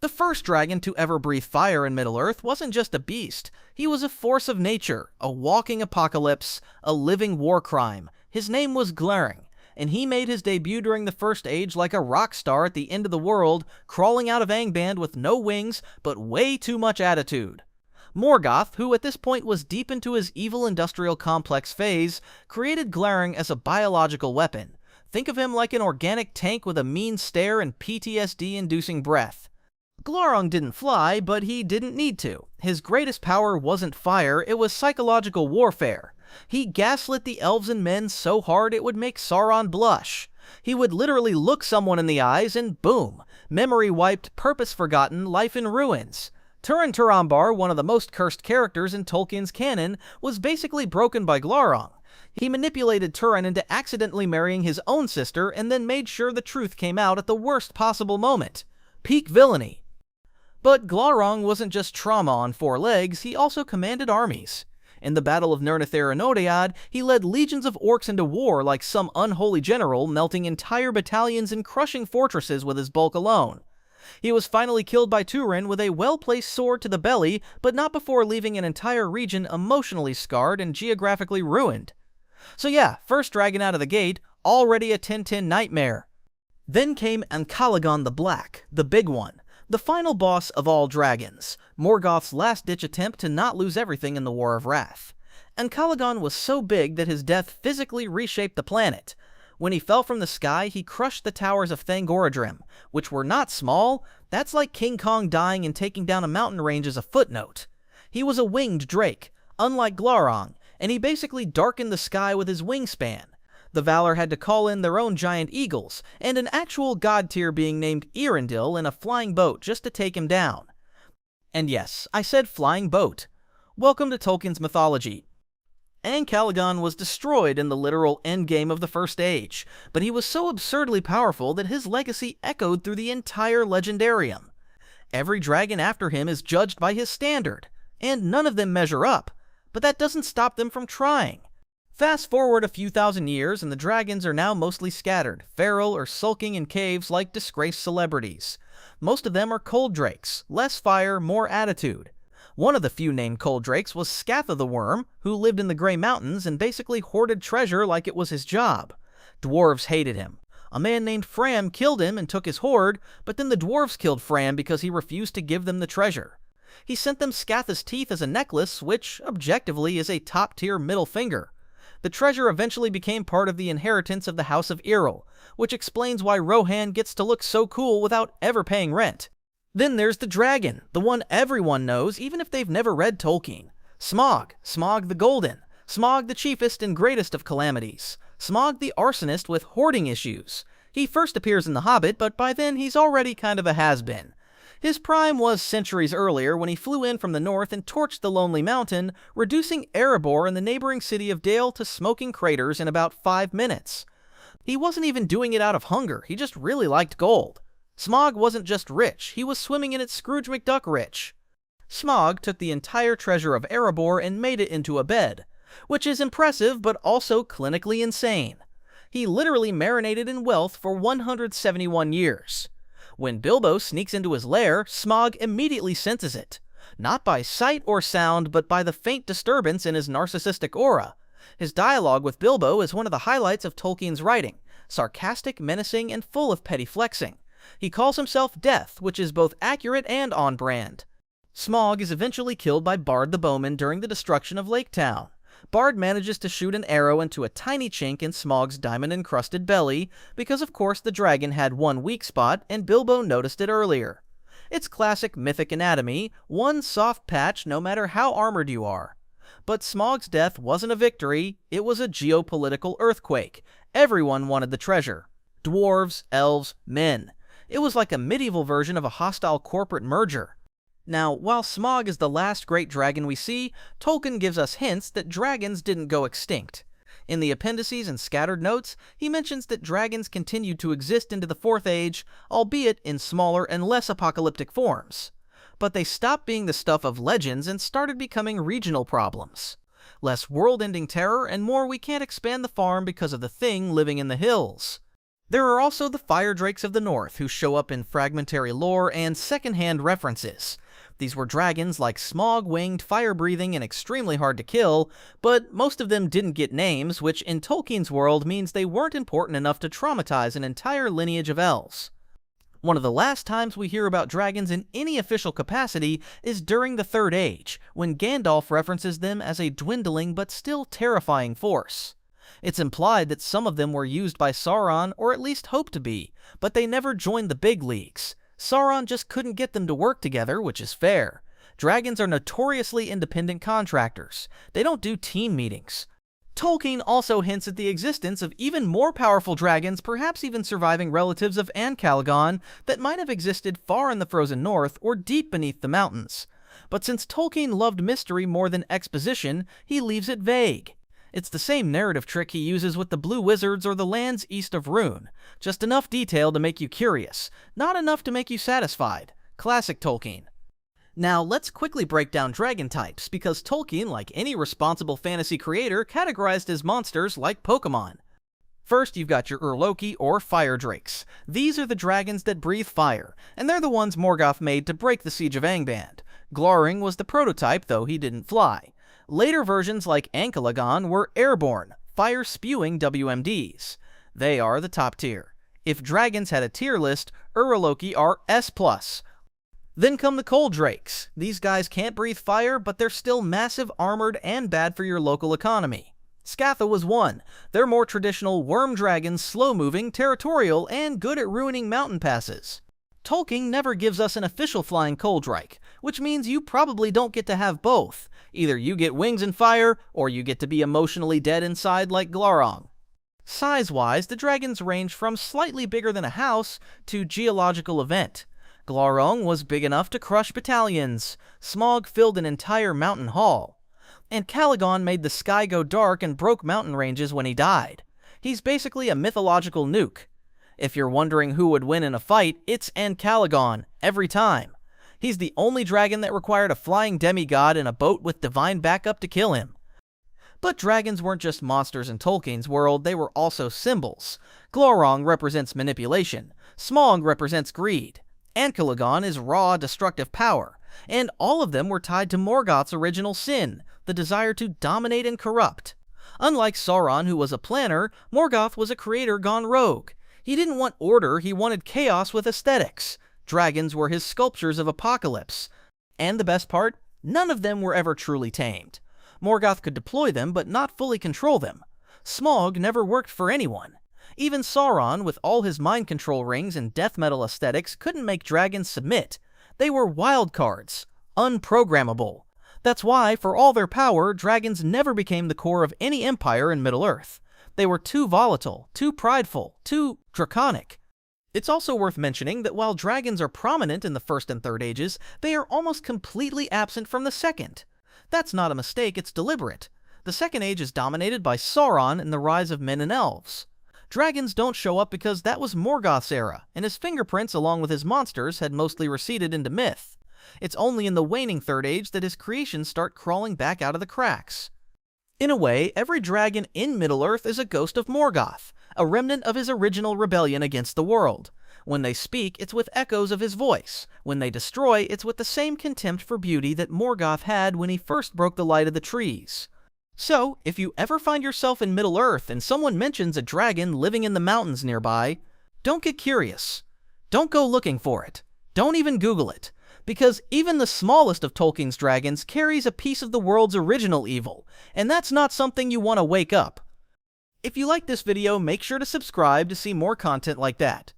The first dragon to ever breathe fire in Middle-earth wasn't just a beast. He was a force of nature, a walking apocalypse, a living war crime. His name was Glaurung, and he made his debut during the First Age like a rock star at the end of the world, crawling out of Angband with no wings, but way too much attitude. Morgoth, who at this point was deep into his evil industrial complex phase, created Glaurung as a biological weapon. Think of him like an organic tank with a mean stare and PTSD-inducing breath. Glaurung didn't fly, but he didn't need to. His greatest power wasn't fire, it was psychological warfare. He gaslit the elves and men so hard it would make Sauron blush. He would literally look someone in the eyes and boom, memory wiped, purpose forgotten, life in ruins. Turambar, one of the most cursed characters in Tolkien's canon, was basically broken by Glaurung. He manipulated Turin into accidentally marrying his own sister and then made sure the truth came out at the worst possible moment. Peak villainy. But Glaurung wasn't just trauma on four legs, he also commanded armies. In the Battle of Nirnathera-Nodiad, he led legions of orcs into war like some unholy general, melting entire battalions and crushing fortresses with his bulk alone. He was finally killed by Turin with a well-placed sword to the belly, but not before leaving an entire region emotionally scarred and geographically ruined. So yeah, first dragon out of the gate, already a 10/10 nightmare. Then came Ancalagon the Black, the big one. The final boss of all dragons, Morgoth's last-ditch attempt to not lose everything in the War of Wrath. Ancalagon was so big that his death physically reshaped the planet. When he fell from the sky, he crushed the towers of Thangorodrim, which were not small. That's like King Kong dying and taking down a mountain range as a footnote. He was a winged drake, unlike Glaurung, and he basically darkened the sky with his wingspan. The Valar had to call in their own giant eagles, and an actual god tier being named Eärendil in a flying boat just to take him down. And yes, I said flying boat. Welcome to Tolkien's mythology. Ancalagon was destroyed in the literal endgame of the First Age, but he was so absurdly powerful that his legacy echoed through the entire Legendarium. Every dragon after him is judged by his standard, and none of them measure up, but that doesn't stop them from trying. Fast forward a few thousand years and the dragons are now mostly scattered, feral or sulking in caves like disgraced celebrities. Most of them are cold drakes, less fire, more attitude. One of the few named cold drakes was Scatha the Worm, who lived in the Grey Mountains and basically hoarded treasure like it was his job. Dwarves hated him. A man named Fram killed him and took his hoard, but then the dwarves killed Fram because he refused to give them the treasure. He sent them Scatha's teeth as a necklace, which, objectively, is a top-tier middle finger. The treasure eventually became part of the inheritance of the House of Earl, which explains why Rohan gets to look so cool without ever paying rent. Then there's the dragon, the one everyone knows even if they've never read Tolkien. Smaug the Golden, Smaug the chiefest and greatest of calamities, Smaug the arsonist with hoarding issues. He first appears in The Hobbit, but by then he's already kind of a has-been. His prime was centuries earlier when he flew in from the north and torched the Lonely Mountain, reducing Erebor and the neighboring city of Dale to smoking craters in about 5 minutes. He wasn't even doing it out of hunger, he just really liked gold. Smaug wasn't just rich, he was swimming in it Scrooge McDuck rich. Smaug took the entire treasure of Erebor and made it into a bed, which is impressive but also clinically insane. He literally marinated in wealth for 171 years. When Bilbo sneaks into his lair, Smaug immediately senses it. Not by sight or sound, but by the faint disturbance in his narcissistic aura. His dialogue with Bilbo is one of the highlights of Tolkien's writing, sarcastic, menacing, and full of petty flexing. He calls himself Death, which is both accurate and on-brand. Smaug is eventually killed by Bard the Bowman during the destruction of Lake Town. Bard manages to shoot an arrow into a tiny chink in Smaug's diamond-encrusted belly, because of course the dragon had one weak spot and Bilbo noticed it earlier. It's classic mythic anatomy, one soft patch no matter how armored you are. But Smaug's death wasn't a victory, it was a geopolitical earthquake. Everyone wanted the treasure. Dwarves, elves, men. It was like a medieval version of a hostile corporate merger. Now, while Smaug is the last great dragon we see, Tolkien gives us hints that dragons didn't go extinct. In the appendices and scattered notes, he mentions that dragons continued to exist into the Fourth Age, albeit in smaller and less apocalyptic forms. But they stopped being the stuff of legends and started becoming regional problems. Less world-ending terror and more we can't expand the farm because of the thing living in the hills. There are also the fire drakes of the north, who show up in fragmentary lore and secondhand references. These were dragons like Smaug-winged, fire-breathing, and extremely hard to kill, but most of them didn't get names, which in Tolkien's world means they weren't important enough to traumatize an entire lineage of elves. One of the last times we hear about dragons in any official capacity is during the Third Age, when Gandalf references them as a dwindling but still terrifying force. It's implied that some of them were used by Sauron, or at least hoped to be, but they never joined the big leagues. Sauron just couldn't get them to work together, which is fair. Dragons are notoriously independent contractors. They don't do team meetings. Tolkien also hints at the existence of even more powerful dragons, perhaps even surviving relatives of Ancalagon, that might have existed far in the frozen north or deep beneath the mountains. But since Tolkien loved mystery more than exposition, he leaves it vague. It's the same narrative trick he uses with the Blue Wizards or the lands east of Rhûn. Just enough detail to make you curious, not enough to make you satisfied. Classic Tolkien. Now, let's quickly break down dragon types, because Tolkien, like any responsible fantasy creator, categorized his monsters like Pokemon. First, you've got your Urloki, or fire drakes. These are the dragons that breathe fire, and they're the ones Morgoth made to break the siege of Angband. Glaurung was the prototype, though he didn't fly. Later versions like Ancalagon were airborne, fire-spewing WMDs. They are the top tier. If dragons had a tier list, Urloki are S+. Then come the cold drakes. These guys can't breathe fire, but they're still massive, armored, and bad for your local economy. Scatha was one. They're more traditional worm dragons, slow-moving, territorial, and good at ruining mountain passes. Tolkien never gives us an official flying cold drake, which means you probably don't get to have both. Either you get wings and fire, or you get to be emotionally dead inside like Glaurung. Size-wise, the dragons range from slightly bigger than a house to geological event. Glaurung was big enough to crush battalions. Smaug filled an entire mountain hall. Ancalagon made the sky go dark and broke mountain ranges when he died. He's basically a mythological nuke. If you're wondering who would win in a fight, it's Ancalagon, every time. He's the only dragon that required a flying demigod in a boat with divine backup to kill him. But dragons weren't just monsters in Tolkien's world, they were also symbols. Glaurung represents manipulation. Smaug represents greed. Ancalagon is raw, destructive power, and all of them were tied to Morgoth's original sin, the desire to dominate and corrupt. Unlike Sauron, who was a planner, Morgoth was a creator gone rogue. He didn't want order, he wanted chaos with aesthetics. Dragons were his sculptures of apocalypse. And the best part? None of them were ever truly tamed. Morgoth could deploy them, but not fully control them. Smaug never worked for anyone. Even Sauron, with all his mind control rings and death metal aesthetics, couldn't make dragons submit. They were wild cards, unprogrammable. That's why, for all their power, dragons never became the core of any empire in Middle-earth. They were too volatile, too prideful, too draconic. It's also worth mentioning that while dragons are prominent in the First and Third Ages, they are almost completely absent from the Second. That's not a mistake, it's deliberate. The Second Age is dominated by Sauron and the rise of men and elves. Dragons don't show up because that was Morgoth's era, and his fingerprints along with his monsters had mostly receded into myth. It's only in the waning Third Age that his creations start crawling back out of the cracks. In a way, every dragon in Middle-earth is a ghost of Morgoth, a remnant of his original rebellion against the world. When they speak, it's with echoes of his voice. When they destroy, it's with the same contempt for beauty that Morgoth had when he first broke the light of the trees. So, if you ever find yourself in Middle-earth and someone mentions a dragon living in the mountains nearby, don't get curious. Don't go looking for it. Don't even Google it. Because even the smallest of Tolkien's dragons carries a piece of the world's original evil, and that's not something you want to wake up. If you like this video, make sure to subscribe to see more content like that.